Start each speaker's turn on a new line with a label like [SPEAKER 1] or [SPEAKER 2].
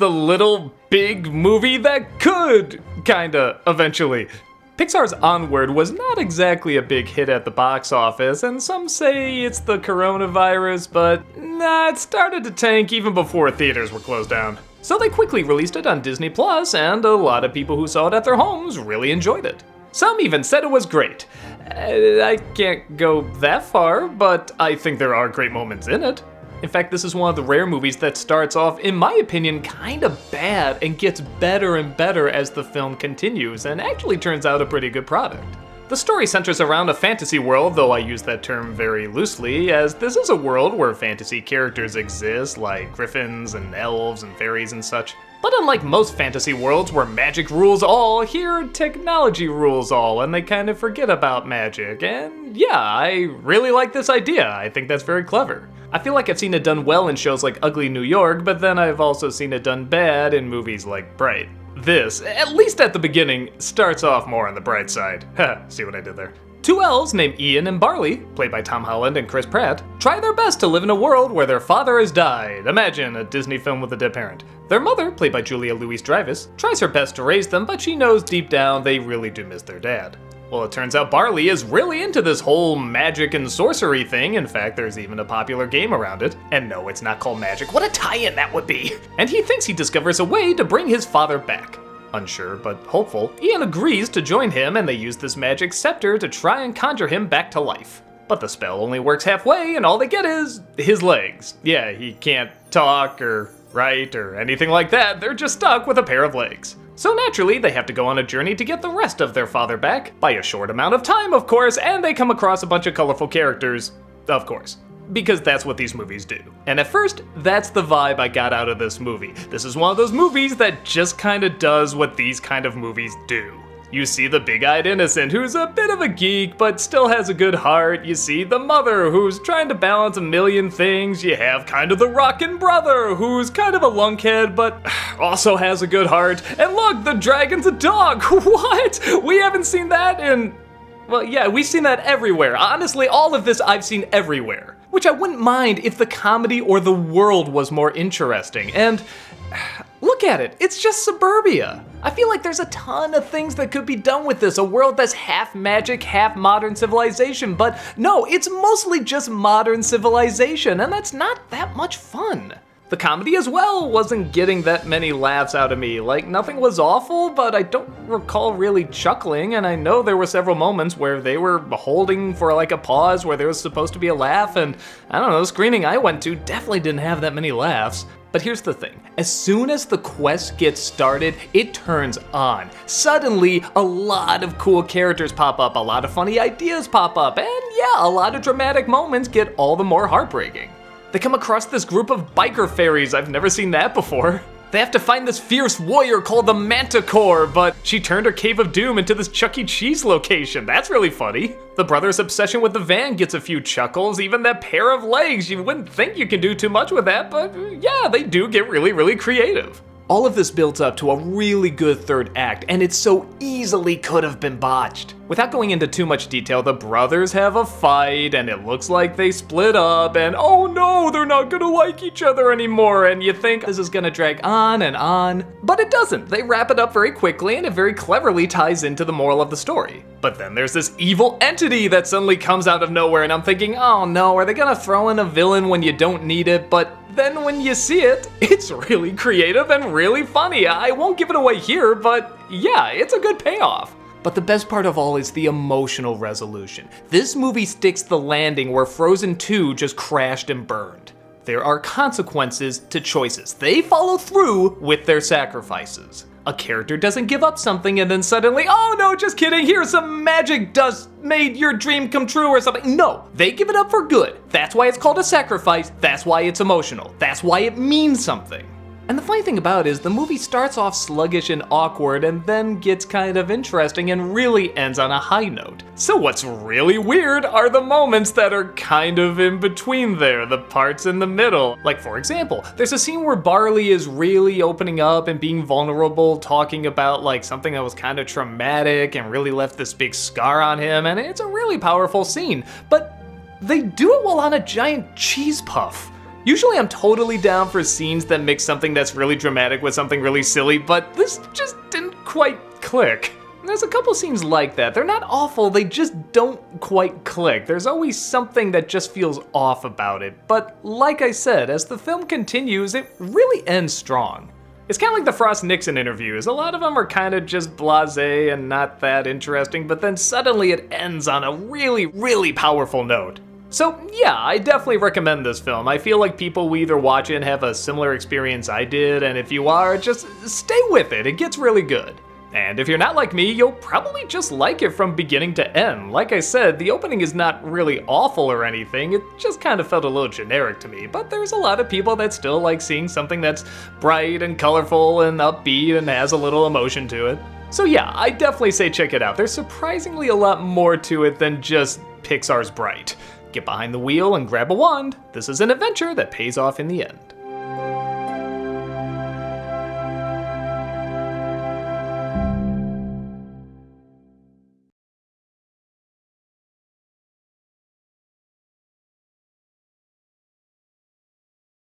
[SPEAKER 1] the little big movie that could, kinda, eventually. Pixar's Onward was not exactly a big hit at the box office, and some say it's the coronavirus, but nah, it started to tank even before theaters were closed down. So they quickly released it on Disney Plus, and a lot of people who saw it at their homes really enjoyed it. Some even said it was great. I can't go that far, but I think there are great moments in it. In fact, this is one of the rare movies that starts off, in my opinion, kinda bad and gets better and better as the film continues, and actually turns out a pretty good product. The story centers around a fantasy world, though I use that term very loosely, as this is a world where fantasy characters exist, like griffins and elves and fairies and such. But unlike most fantasy worlds where magic rules all, here technology rules all, and they kind of forget about magic. And yeah, I really like this idea. I think that's very clever. I feel like I've seen it done well in shows like Ugly New York, but then I've also seen it done bad in movies like Bright. This, at least at the beginning, starts off more on the bright side. Ha, see what I did there? Two elves named Ian and Barley, played by Tom Holland and Chris Pratt, try their best to live in a world where their father has died. Imagine a Disney film with a dead parent. Their mother, played by Julia Louis-Dreyfus, tries her best to raise them, but she knows deep down they really do miss their dad. Well, it turns out Barley is really into this whole magic and sorcery thing. In fact, there's even a popular game around it. And no, it's not called magic. What a tie-in that would be! And he thinks he discovers a way to bring his father back. Unsure, but hopeful, Ian agrees to join him, and they use this magic scepter to try and conjure him back to life. But the spell only works halfway, and all they get is his legs. Yeah, he can't talk or write or anything like that. They're just stuck with a pair of legs. So naturally, they have to go on a journey to get the rest of their father back, by a short amount of time, of course, and they come across a bunch of colorful characters, of course. Because that's what these movies do. And at first, that's the vibe I got out of this movie. This is one of those movies that just kinda does what these kind of movies do. You see the big-eyed innocent who's a bit of a geek but still has a good heart. You see the mother who's trying to balance a million things. You have kind of the rockin' brother who's kind of a lunkhead but also has a good heart. And look, the dragon's a dog! What? We haven't seen that in... Well, yeah, we've seen that everywhere. Honestly, all of this I've seen everywhere. Which I wouldn't mind if the comedy or the world was more interesting. And look at it, it's just suburbia. I feel like there's a ton of things that could be done with this. A world that's half magic, half modern civilization. But no, it's mostly just modern civilization, and that's not that much fun. The comedy as well wasn't getting that many laughs out of me. Like, nothing was awful, but I don't recall really chuckling, and I know there were several moments where they were holding for like a pause where there was supposed to be a laugh, and I don't know, the screening I went to definitely didn't have that many laughs. But here's the thing, as soon as the quest gets started, it turns on. Suddenly, a lot of cool characters pop up, a lot of funny ideas pop up, and yeah, a lot of dramatic moments get all the more heartbreaking. They come across this group of biker fairies. I've never seen that before. They have to find this fierce warrior called the Manticore, but she turned her Cave of Doom into this Chuck E. Cheese location. That's really funny. The brother's obsession with the van gets a few chuckles. Even that pair of legs, you wouldn't think you can do too much with that, but yeah, they do get really, really creative. All of this builds up to a really good third act, and it so easily could have been botched. Without going into too much detail, the brothers have a fight, and it looks like they split up, and oh no, they're not gonna like each other anymore, and you think this is gonna drag on, but it doesn't. They wrap it up very quickly, and it very cleverly ties into the moral of the story. But then there's this evil entity that suddenly comes out of nowhere, and I'm thinking, oh no, are they gonna throw in a villain when you don't need it? But then when you see it, it's really creative and really funny. I won't give it away here, but yeah, it's a good payoff. But the best part of all is the emotional resolution. This movie sticks the landing where Frozen 2 just crashed and burned. There are consequences to choices. They follow through with their sacrifices. A character doesn't give up something and then suddenly, oh no, just kidding, here's some magic dust made your dream come true or something. No, they give it up for good. That's why it's called a sacrifice. That's why it's emotional. That's why it means something. And the funny thing about it is the movie starts off sluggish and awkward and then gets kind of interesting and really ends on a high note. So what's really weird are the moments that are kind of in between there, the parts in the middle. Like for example, there's a scene where Barley is really opening up and being vulnerable, talking about like something that was kind of traumatic and really left this big scar on him, and it's a really powerful scene. But they do it while on a giant cheese puff. Usually I'm totally down for scenes that mix something that's really dramatic with something really silly, but this just didn't quite click. There's a couple scenes like that. They're not awful, they just don't quite click. There's always something that just feels off about it. But like I said, as the film continues, it really ends strong. It's kind of like the Frost-Nixon interviews. A lot of them are kind of just blasé and not that interesting, but then suddenly it ends on a really, really powerful note. So yeah, I definitely recommend this film. I feel like people will either watch it and have a similar experience I did, and if you are, just stay with it. It gets really good. And if you're not like me, you'll probably just like it from beginning to end. Like I said, the opening is not really awful or anything, it just kind of felt a little generic to me, but there's a lot of people that still like seeing something that's bright and colorful and upbeat and has a little emotion to it. So yeah, I definitely say check it out. There's surprisingly a lot more to it than just Pixar's bright. Get behind the wheel and grab a wand. This is an adventure that pays off in the end.